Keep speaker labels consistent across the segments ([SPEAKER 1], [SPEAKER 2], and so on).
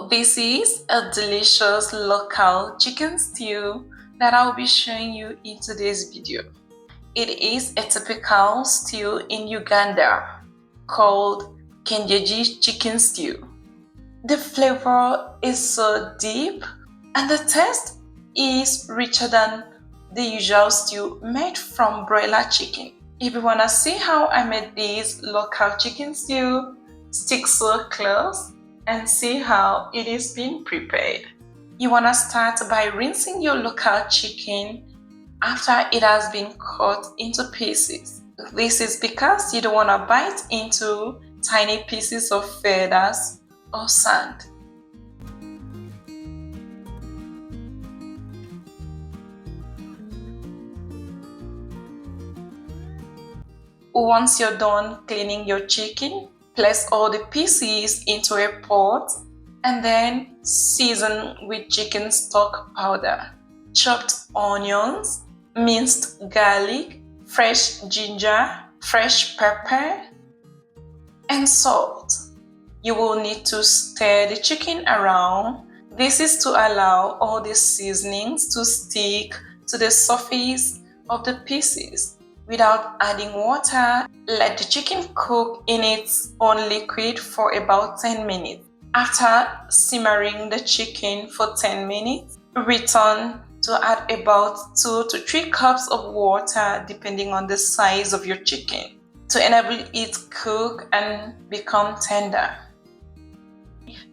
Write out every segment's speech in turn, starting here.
[SPEAKER 1] This is a delicious local chicken stew that I'll be showing you in today's video. It is a typical stew in Uganda called Kenyeji chicken stew. The flavor is so deep and the taste is richer than the usual stew made from broiler chicken. If you wanna see how I made this local chicken stew, stick so close and see how it is being prepared. You wanna start by rinsing your local chicken after it has been cut into pieces. This is because you don't wanna bite into tiny pieces of feathers or sand. Once you're done cleaning your chicken, place all the pieces into a pot and then season with chicken stock powder, chopped onions, minced garlic, fresh ginger, fresh pepper, and salt. You will need to stir the chicken around. This is to allow all the seasonings to stick to the surface of the pieces. Without adding water, let the chicken cook in its own liquid for about 10 minutes. After simmering the chicken for 10 minutes, return to add about 2 to 3 cups of water depending on the size of your chicken to enable it to cook and become tender.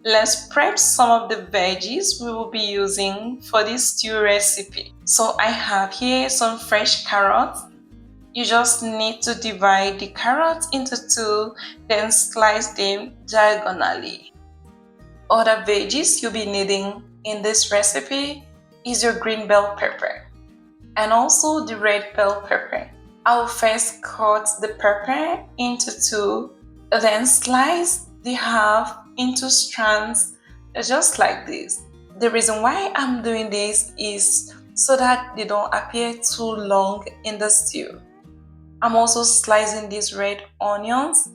[SPEAKER 1] Let's prep some of the veggies we will be using for this stew recipe. So I have here some fresh carrots. You just need to divide the carrots into 2, then slice them diagonally. Other veggies you'll be needing in this recipe is your green bell pepper and also the red bell pepper. I'll first cut the pepper into 2, then slice the half into strands just like this. The reason why I'm doing this is so that they don't appear too long in the stew. I'm also slicing these red onions.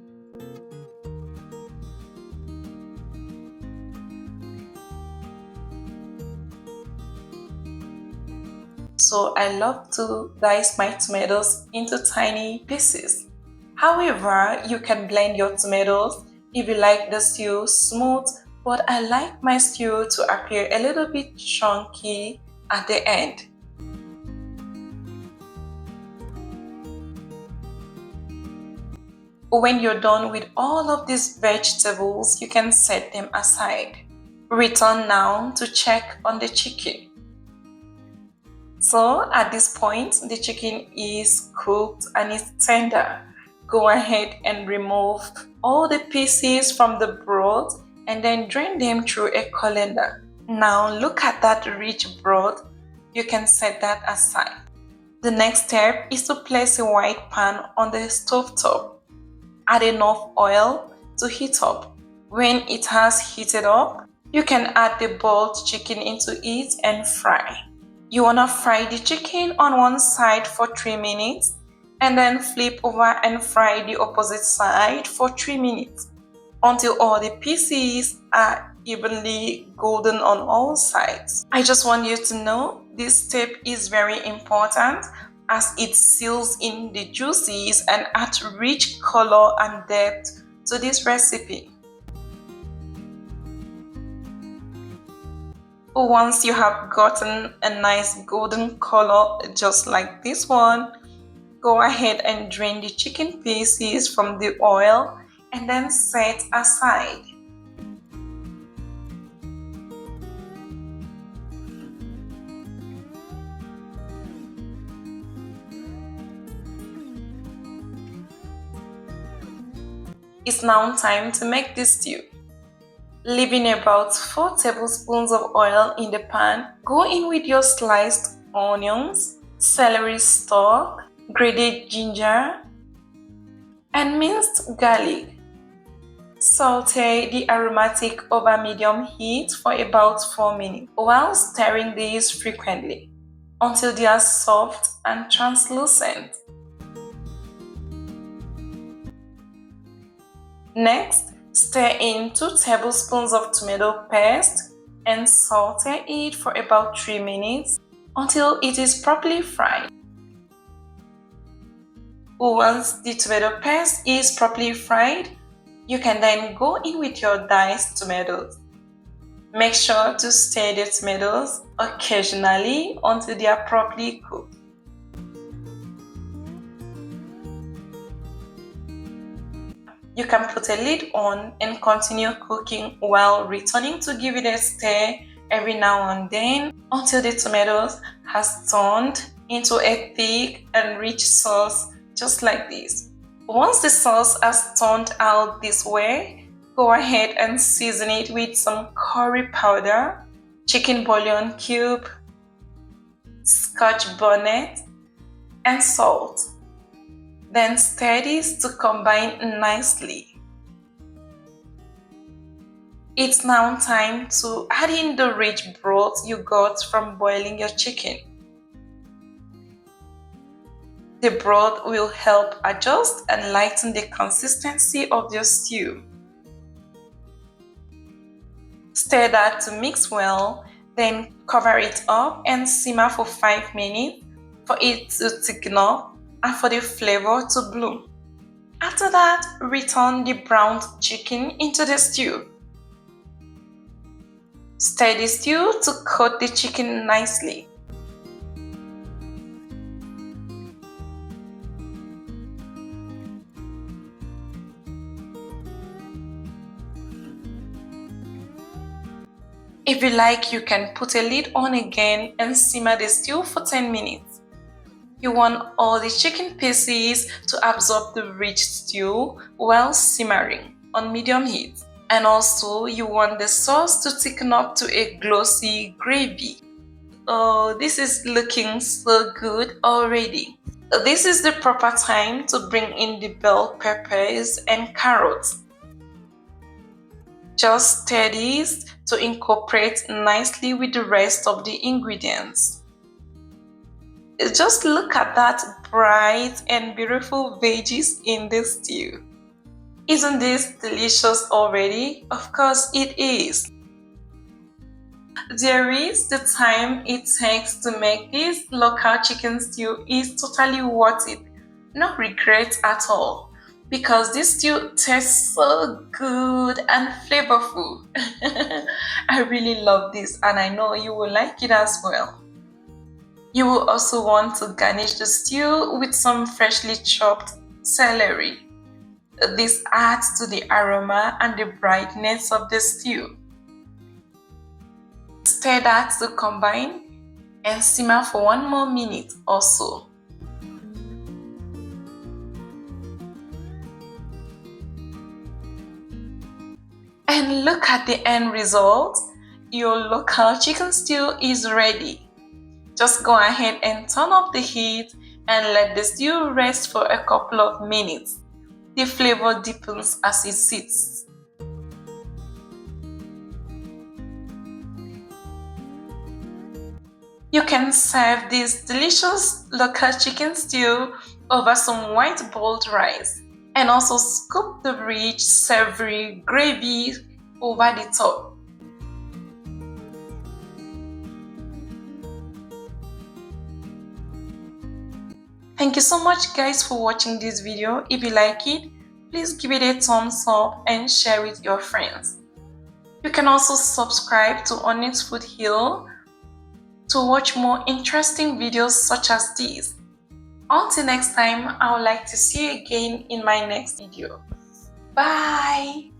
[SPEAKER 1] So I love to dice my tomatoes into tiny pieces. However, you can blend your tomatoes if you like the stew smooth, but I like my stew to appear a little bit chunky at the end. When you're done with all of these vegetables, you can set them aside. Return now to check on the chicken. So at this point, the chicken is cooked and is tender. Go ahead and remove all the pieces from the broth and then drain them through a colander. Now look at that rich broth. You can set that aside. The next step is to place a white pan on the stove top. Add enough oil to heat up. When it has heated up, you can add the boiled chicken into it and fry. You want to fry the chicken on one side for 3 minutes and then flip over and fry the opposite side for 3 minutes until all the pieces are evenly golden on all sides. I just want you to know this step is very important as it seals in the juices and adds rich color and depth to this recipe. Once you have gotten a nice golden color just like this one, go ahead and drain the chicken pieces from the oil and then set aside. It's now time to make this stew. Leaving about 4 tablespoons of oil in the pan, go in with your sliced onions, celery stalk, grated ginger, and minced garlic. Saute the aromatic over medium heat for about 4 minutes while stirring these frequently until they are soft and translucent. Next, Stir in 2 tablespoons of tomato paste and saute it for about 3 minutes until it is properly fried. Once the tomato paste is properly fried, you can then go in with your diced tomatoes. Make sure to stir the tomatoes occasionally until they are properly cooked. You can put a lid on and continue cooking while returning to give it a stir every now and then until the tomatoes has turned into a thick and rich sauce just like this. Once the sauce has turned out this way, go ahead and season it with some curry powder, chicken bouillon cube, scotch bonnet, and salt. Then stir this to combine nicely. It's now time to add in the rich broth you got from boiling your chicken. The broth will help adjust and lighten the consistency of your stew. Stir that to mix well, then cover it up and simmer for 5 minutes for it to thicken up and for the flavor to bloom. After that, return the browned chicken into the stew. Stir the stew to coat the chicken nicely. If you like, you can put a lid on again and simmer the stew for 10 minutes. You want all the chicken pieces to absorb the rich stew while simmering on medium heat. And also, you want the sauce to thicken up to a glossy gravy. Oh, this is looking so good already. This is the proper time to bring in the bell peppers and carrots. Just stir these to incorporate nicely with the rest of the ingredients. Just look at that bright and beautiful veggies in this stew. Isn't this delicious already? Of course it is. There is the time it takes to make this local chicken stew is totally worth it. No regrets at all. Because this stew tastes so good and flavorful. I really love this and I know you will like it as well. You will also want to garnish the stew with some freshly chopped celery. This adds to the aroma and the brightness of the stew. Stir that to combine and simmer for 1 more minute or so. And look at the end result. Your local chicken stew is ready. Just go ahead and turn up the heat and let the stew rest for a couple of minutes. The flavor deepens as it sits. You can serve this delicious local chicken stew over some white boiled rice and also scoop the rich, savory gravy over the top. Thank you so much guys for watching this video. If you like it, please give it a thumbs up and share with your friends. You can also subscribe to Onyx Food Hill to watch more interesting videos such as these. Until next time, I would like to see you again in my next video. Bye!